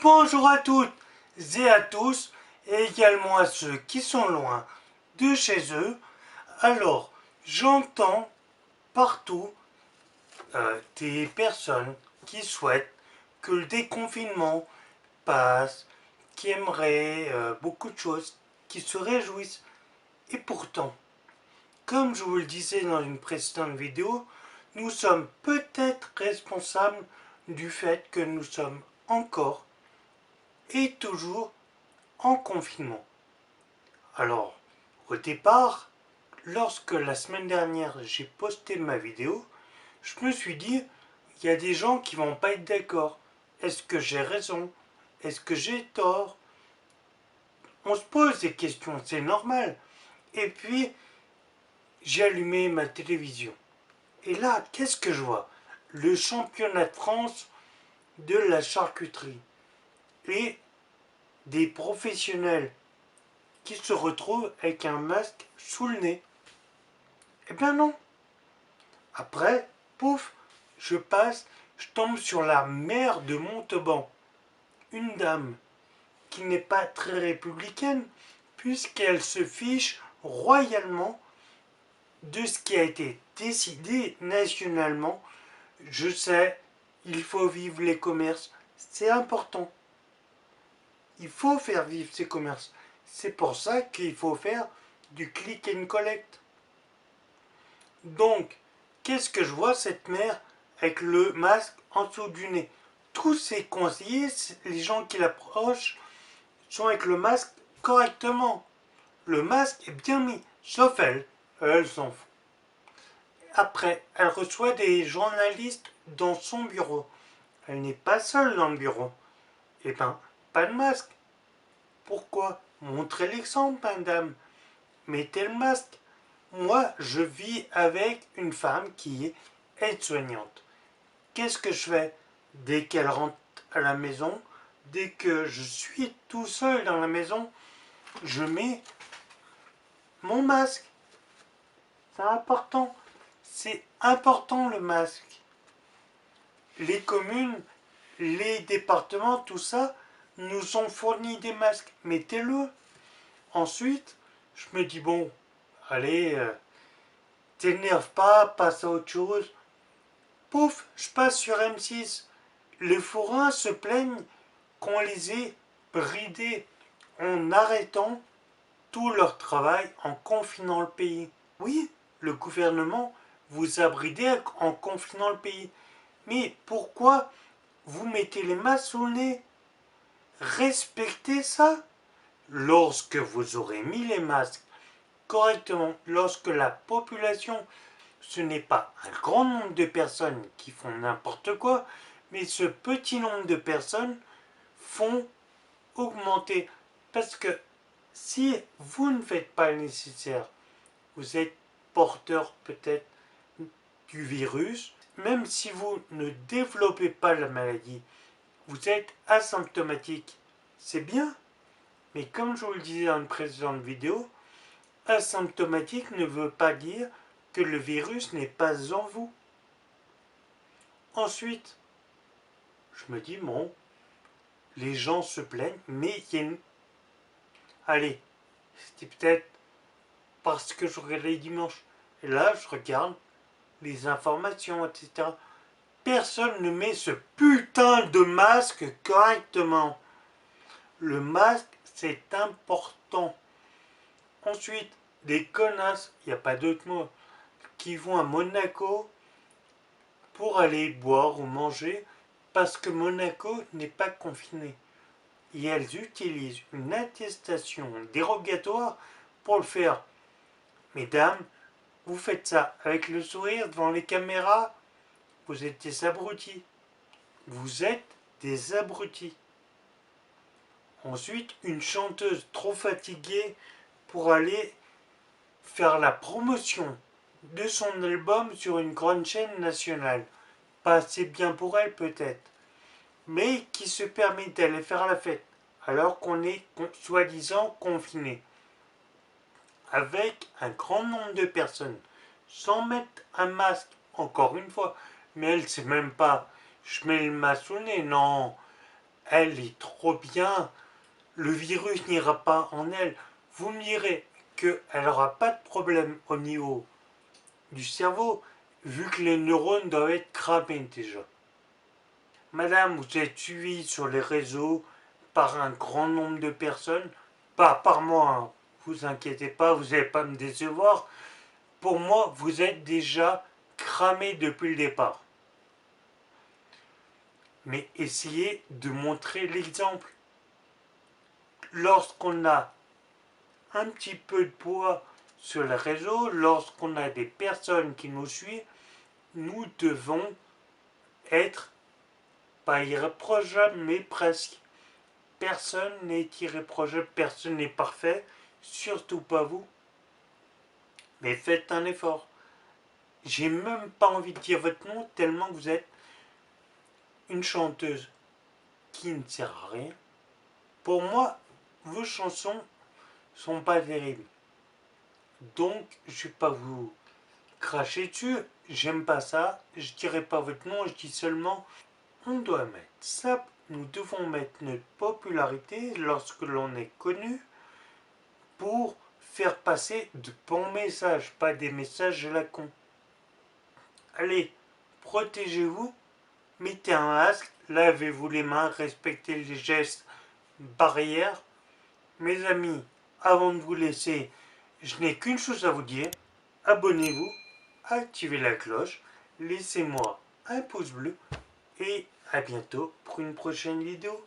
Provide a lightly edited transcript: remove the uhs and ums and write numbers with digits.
Bonjour à toutes et à tous, et également à ceux qui sont loin de chez eux. Alors, j'entends partout des personnes qui souhaitent que le déconfinement passe, qui aimeraient beaucoup de choses, qui se réjouissent. Et pourtant, comme je vous le disais dans une précédente vidéo, nous sommes peut-être responsables du fait que nous sommes encore et toujours en confinement. Alors, au départ, lorsque la semaine dernière j'ai posté ma vidéo, je me suis dit, il y a des gens qui vont pas être d'accord. Est-ce que j'ai raison? Est-ce que j'ai tort? On se pose des questions, c'est normal. Et puis, j'ai allumé ma télévision. Et là, qu'est-ce que je vois? Le championnat de France de la charcuterie. Et des professionnels qui se retrouvent avec un masque sous le nez. Eh bien non. Après, pouf, je passe, je tombe sur la maire de Montauban. Une dame qui n'est pas très républicaine, puisqu'elle se fiche royalement de ce qui a été décidé nationalement. Je sais, il faut vivre les commerces, c'est important. Il faut faire vivre ces commerces. C'est pour ça qu'il faut faire du click and collect. Donc, qu'est-ce que je vois cette mère avec le masque en dessous du nez? Tous ses conseillers, les gens qui l'approchent, sont avec le masque correctement. Le masque est bien mis, sauf elle. Elle s'en fout. Après, elle reçoit des journalistes dans son bureau. Elle n'est pas seule dans le bureau. Eh ben, pas de masque. Pourquoi? Montrez l'exemple, madame. Mettez le masque. Moi, je vis avec une femme qui est aide-soignante. Qu'est-ce que je fais? Dès qu'elle rentre à la maison, dès que je suis tout seul dans la maison, je mets mon masque. C'est important. C'est important le masque. Les communes, les départements, tout ça, nous ont fourni des masques. Mettez-le. Ensuite, je me dis, bon, allez, t'énerve pas, passe à autre chose. Pouf, je passe sur M6. Les forains se plaignent qu'on les ait bridés en arrêtant tout leur travail, en confinant le pays. Oui, le gouvernement vous a bridé en confinant le pays. Mais pourquoi vous mettez les masques sous le nez? Respectez ça. Lorsque vous aurez mis les masques correctement, lorsque la population, ce n'est pas un grand nombre de personnes qui font n'importe quoi, mais ce petit nombre de personnes font augmenter. Parce que si vous ne faites pas le nécessaire, vous êtes porteur peut-être du virus, même si vous ne développez pas la maladie, vous êtes asymptomatique. C'est bien, mais comme je vous le disais dans une précédente vidéo, asymptomatique ne veut pas dire que le virus n'est pas en vous. Ensuite, je me dis, bon, les gens se plaignent, mais il y a une... Allez, c'était peut-être parce que je regardais dimanche. Et là, je regarde les informations, etc. Personne ne met ce putain de masque correctement. Le masque, c'est important. Ensuite, des connasses, il n'y a pas d'autre mot, qui vont à Monaco pour aller boire ou manger parce que Monaco n'est pas confiné. Et elles utilisent une attestation dérogatoire pour le faire. Mesdames, vous faites ça avec le sourire devant les caméras, vous êtes des abrutis. Vous êtes des abrutis. Ensuite, une chanteuse trop fatiguée pour aller faire la promotion de son album sur une grande chaîne nationale. Pas assez bien pour elle peut-être, mais qui se permet d'aller faire la fête alors qu'on est soi-disant confiné. Avec un grand nombre de personnes, sans mettre un masque, encore une fois, mais elle sait même pas, je mets le masque au nez, non, elle est trop bien, le virus n'ira pas en elle. Vous me direz qu'elle n'aura pas de problème au niveau du cerveau, vu que les neurones doivent être cramés déjà. Madame, vous êtes suivie sur les réseaux par un grand nombre de personnes, pas par moi, hein. Vous inquiétez pas, vous n'allez pas me décevoir. Pour moi, vous êtes déjà cramé depuis le départ. Mais essayez de montrer l'exemple. Lorsqu'on a un petit peu de poids sur les réseaux, lorsqu'on a des personnes qui nous suivent, nous devons être, pas irréprochables, mais presque. Personne n'est irréprochable, personne n'est parfait, surtout pas vous. Mais faites un effort. J'ai même pas envie de dire votre nom tellement que vous êtes une chanteuse qui ne sert à rien. Pour moi, vos chansons sont pas terribles. Donc, je vais pas vous cracher dessus. J'aime pas ça. Je dirai pas votre nom. Je dis seulement, on doit mettre ça. Nous devons mettre notre popularité lorsque l'on est connu pour faire passer de bons messages, pas des messages à la con. Allez, protégez-vous, mettez un masque, lavez-vous les mains, respectez les gestes barrières. Mes amis, avant de vous laisser, je n'ai qu'une chose à vous dire. Abonnez-vous, activez la cloche, laissez-moi un pouce bleu et à bientôt pour une prochaine vidéo.